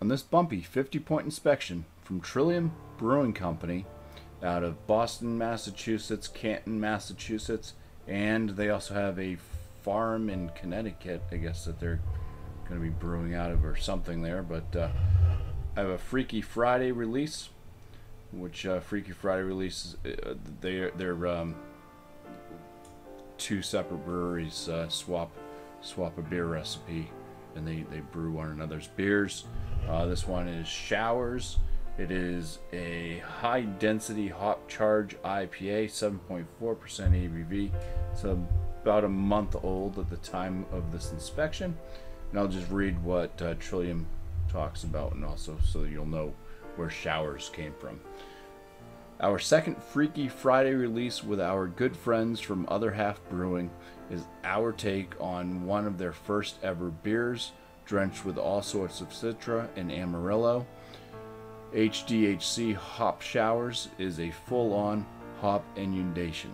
On this BuMpY 50-point inspection from Trillium Brewing Company out of Boston, Massachusetts, Canton, Massachusetts, and they also have a farm in Connecticut, I guess, that they're going to be brewing out of or something there. But I have a Freaky Friday release, which Freaky Friday release, they're two separate breweries swap a beer recipe, and they brew one another's beers. This one is Showers. It is a high density hop charge IPA, 7.4% ABV. It's about a month old at the time of this inspection, and I'll just read what Trillium talks about, and also so you'll know where Showers came from. Our second Freaky Friday release with our good friends from Other Half Brewing is our take on one of their first ever beers, drenched with all sorts of Citra and Amarillo. HDHC Hop Showers is a full-on hop inundation.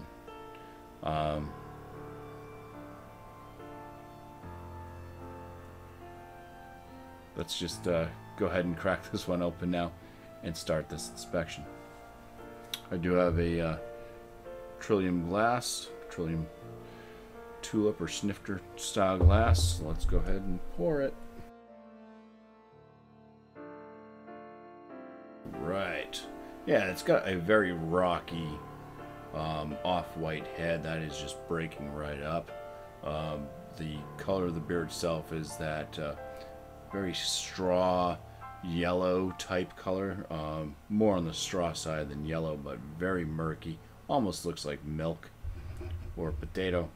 Let's just go ahead and crack this one open now and start this inspection. I do have a Trillium glass, Trillium tulip or snifter style glass. So let's go ahead and pour it. Right. Yeah, it's got a very rocky off-white head that is just breaking right up. The color of the beer itself is that very straw yellow type color, more on the straw side than yellow, but very murky, almost looks like milk or potato.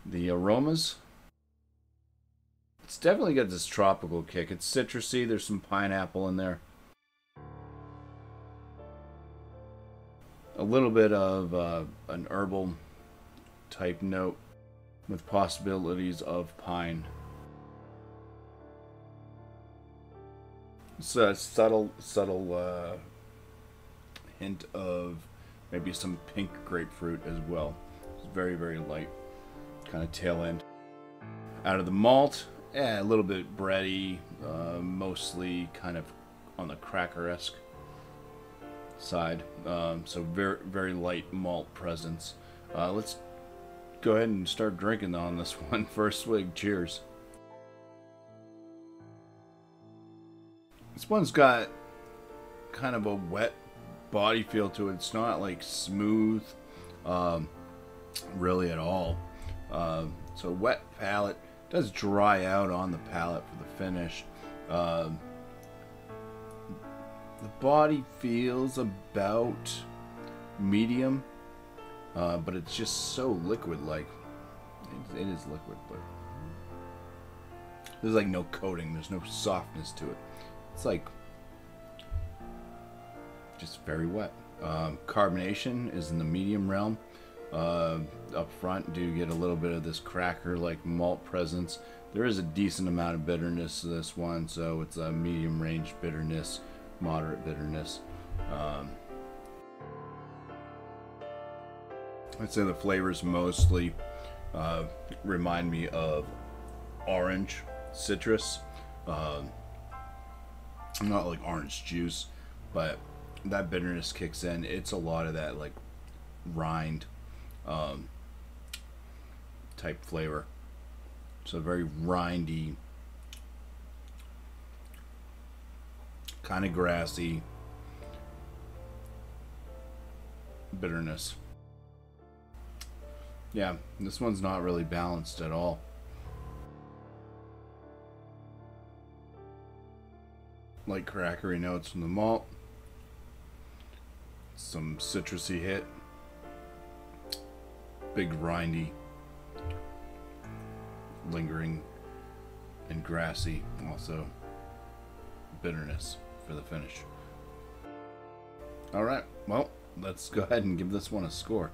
The aromas, it's definitely got this tropical kick. It's citrusy, there's some pineapple in there, a little bit of an herbal type note with possibilities of pine. It's a subtle hint of maybe some pink grapefruit as well. It's very, very light, kind of tail end. Out of the malt, a little bit bready, mostly kind of on the cracker-esque side. So very, very light malt presence. Let's go ahead and start drinking on this one. First swig, cheers. This one's got kind of a wet body feel to it. It's not like smooth really at all. So wet palate, does dry out on the palate for the finish. The body feels about medium, but it's just so liquid-like. It is liquid, but there's like no coating, there's no softness to it. It's like just very wet. Carbonation is in the medium realm. Up front, do get a little bit of this cracker-like malt presence. There is a decent amount of bitterness to this one, so it's a medium range bitterness, moderate bitterness. I'd say the flavors mostly remind me of orange, citrus. Not like orange juice, but that bitterness kicks in. It's a lot of that like rind type flavor. So very rindy, kind of grassy bitterness. Yeah, this one's not really balanced at all. Light crackery notes from the malt, some citrusy hit, big rindy, lingering, and grassy, also bitterness for the finish. Alright, well, let's go ahead and give this one a score.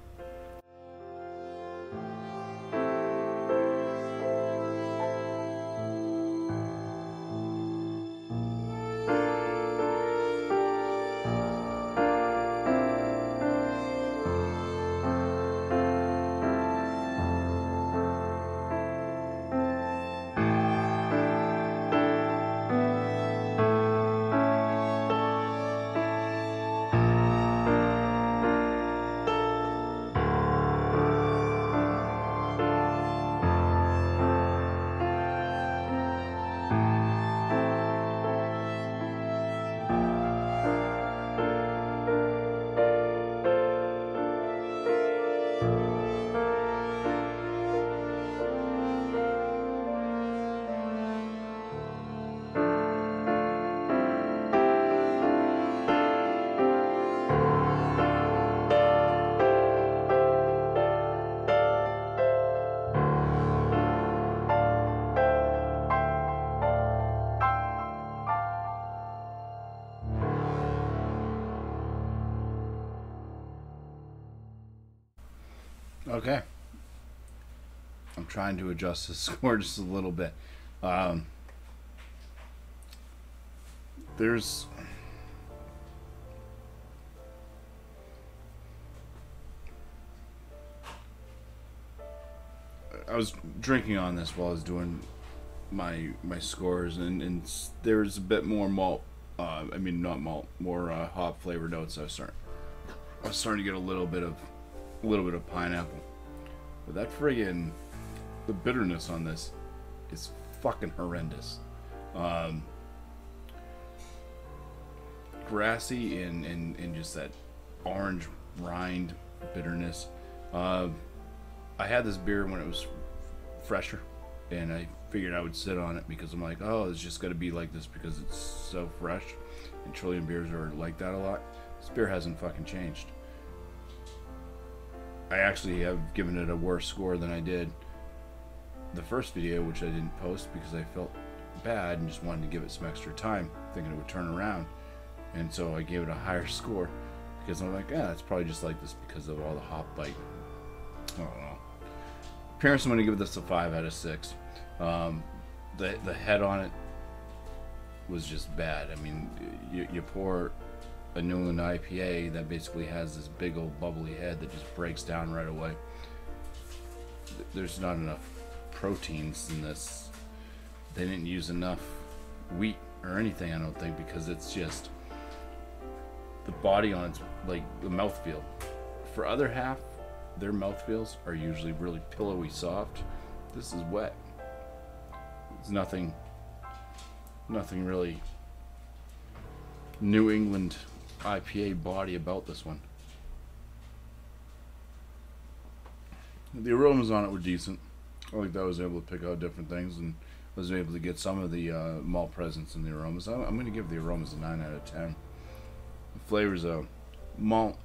Okay. I'm trying to adjust the score just a little bit. There's... I was drinking on this while I was doing my scores, and there's a bit more malt. I mean, not malt, more hop flavor notes. I was starting to get a little bit of pineapple, but that friggin' the bitterness on this is fucking horrendous. Grassy and just that orange rind bitterness. I had this beer when it was fresher, and I figured I would sit on it because I'm like, oh, it's just going to be like this because it's so fresh, and Trillium beers are like that a lot. This beer hasn't fucking changed. I actually have given it a worse score than I did the first video, which I didn't post because I felt bad and just wanted to give it some extra time, thinking it would turn around. And so I gave it a higher score because I'm like, yeah, it's probably just like this because of all the hop bite. I don't know. Appearance, I'm going to give this a 5 out of 6. The head on it was just bad. I mean, you pour a New England IPA that basically has this big old bubbly head that just breaks down right away. There's not enough proteins in this. They didn't use enough wheat or anything, I don't think, because it's just the body on it's like the mouthfeel. For Other Half, their mouthfeels are usually really pillowy soft. This is wet. There's nothing really New England IPA body about this one. The aromas on it were decent. I like that I was able to pick out different things and was able to get some of the malt presence in the aromas. I'm going to give the aromas a 9 out of 10. The flavors of malt,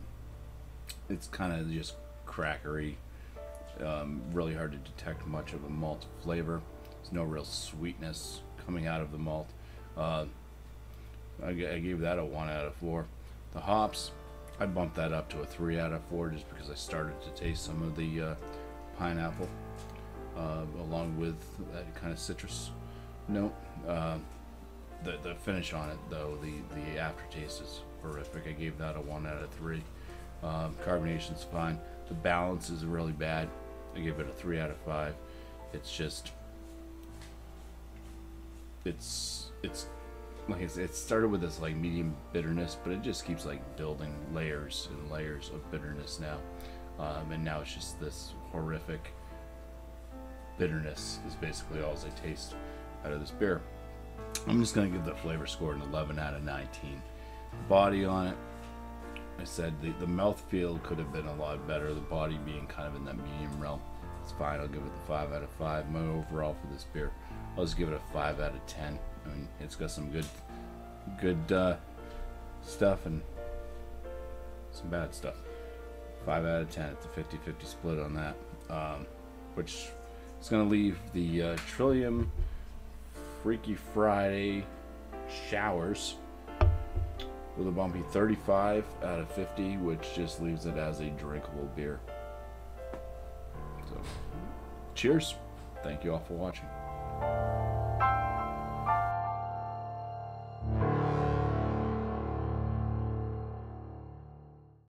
it's kind of just crackery. Really hard to detect much of a malt flavor. There's no real sweetness coming out of the malt. I gave that a 1 out of 4. The hops, I bumped that up to a 3 out of 4 just because I started to taste some of the pineapple along with that kind of citrus note. The finish on it, though, the aftertaste is horrific. I gave that a 1 out of 3. Carbonation's fine. The balance is really bad. I gave it a 3 out of 5. It's just, it's like I said, it started with this like medium bitterness, but it just keeps like building layers and layers of bitterness now, and now it's just this horrific bitterness is basically all I taste out of this beer. I'm just gonna give the flavor score an 11 out of 19. Body on it, I said the mouthfeel could have been a lot better. The body being kind of in that medium realm. It's fine. I'll give it the 5 out of 5. My overall for this beer, I'll just give it a 5 out of 10. I mean, it's got some good stuff and some bad stuff. 5 out of 10. It's a 50-50 split on that, which is going to leave the Trillium Freaky Friday Showers with a BuMpy 35 out of 50, which just leaves it as a drinkable beer. So, cheers. Thank you all for watching.